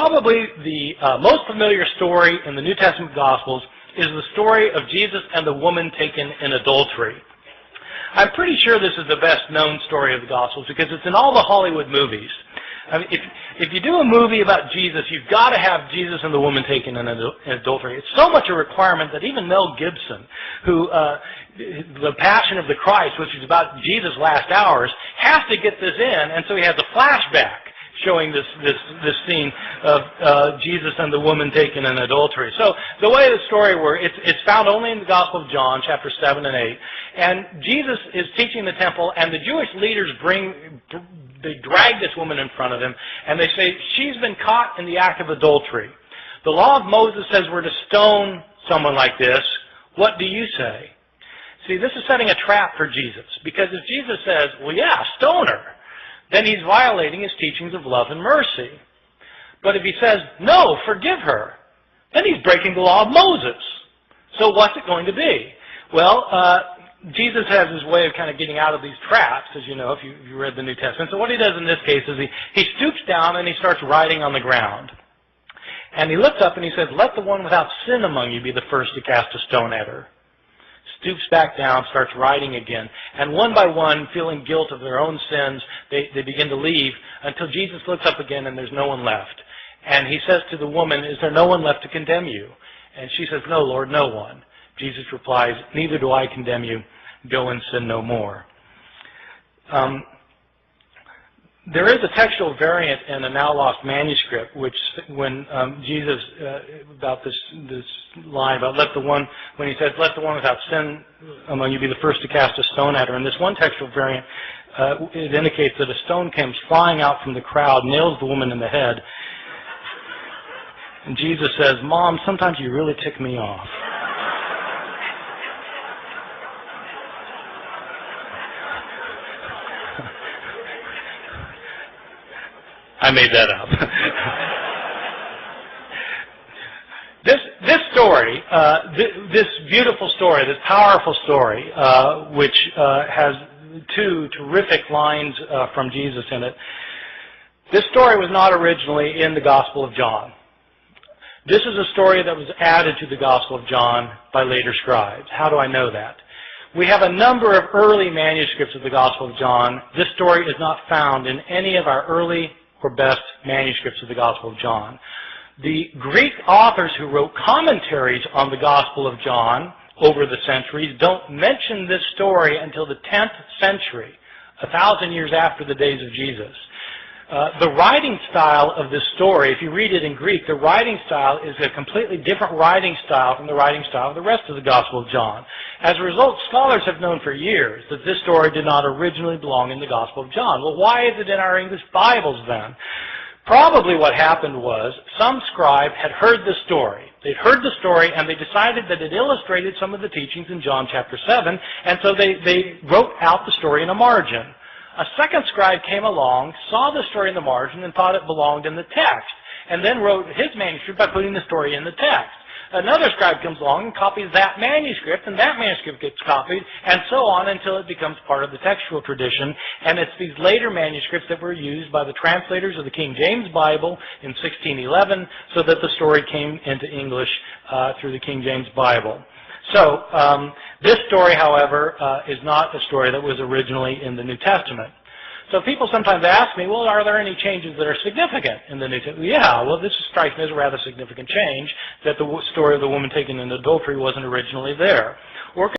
probably the most familiar story in the New Testament Gospels is the story of Jesus and the woman taken in adultery. I'm pretty sure this is the best known story of the Gospels because it's in all the Hollywood movies. I mean, if you do a movie about Jesus, you've got to have Jesus and the woman taken in adultery. It's so much a requirement that even Mel Gibson, who The Passion of the Christ, which is about Jesus' last hours, has to get this in, and so he has a flashback showing this scene of Jesus and the woman taken in adultery. So the way the story works, it's found only in the Gospel of John, chapters 7 and 8. And Jesus is teaching the temple, and the Jewish leaders they drag this woman in front of him, and they say, she's been caught in the act of adultery. The law of Moses says we're to stone someone like this. What do you say? See, this is setting a trap for Jesus, because if Jesus says, well, yeah, stone her, then he's violating his teachings of love and mercy. But if he says, no, forgive her, then he's breaking the law of Moses. So what's it going to be? Well, Jesus has his way of kind of getting out of these traps, as you know, if you read the New Testament. So what he does in this case is he stoops down and he starts writing on the ground. And he looks up and he says, let the one without sin among you be the first to cast a stone at her. Stoops back down, starts writing again. And one by one, feeling guilt of their own sins, they begin to leave until Jesus looks up again and there's no one left. And he says to the woman, is there no one left to condemn you? And she says, no, Lord, no one. Jesus replies, neither do I condemn you. Go and sin no more. There is a textual variant in a now lost manuscript, which when Jesus, about this line about when he says, let the one without sin among you be the first to cast a stone at her. In this one textual variant, it indicates that a stone comes flying out from the crowd, nails the woman in the head. And Jesus says, Mom, sometimes you really tick me off. I made that up. This story, this beautiful story, this powerful story, which has two terrific lines from Jesus in it, this story was not originally in the Gospel of John. This is a story that was added to the Gospel of John by later scribes. How do I know that? We have a number of early manuscripts of the Gospel of John. This story is not found in any of our early or best manuscripts of the Gospel of John. The Greek authors who wrote commentaries on the Gospel of John over the centuries don't mention this story until the 10th century, 1,000 years after the days of Jesus. The writing style of this story, if you read it in Greek, the writing style is a completely different writing style from the writing style of the rest of the Gospel of John. As a result, scholars have known for years that this story did not originally belong in the Gospel of John. Well, why is it in our English Bibles then? Probably what happened was some scribe had heard the story. They'd heard the story and they decided that it illustrated some of the teachings in John chapter 7, and so they wrote out the story in a margin. A second scribe came along, saw the story in the margin, and thought it belonged in the text, and then wrote his manuscript by putting the story in the text. Another scribe comes along and copies that manuscript, and that manuscript gets copied, and so on until it becomes part of the textual tradition. And it's these later manuscripts that were used by the translators of the King James Bible in 1611, so that the story came into English through the King James Bible. So this story, however, is not a story that was originally in the New Testament. So people sometimes ask me, well, are there any changes that are significant in the New Testament? Yeah, well, this strikes me as a rather significant change, that the story of the woman taken in adultery wasn't originally there.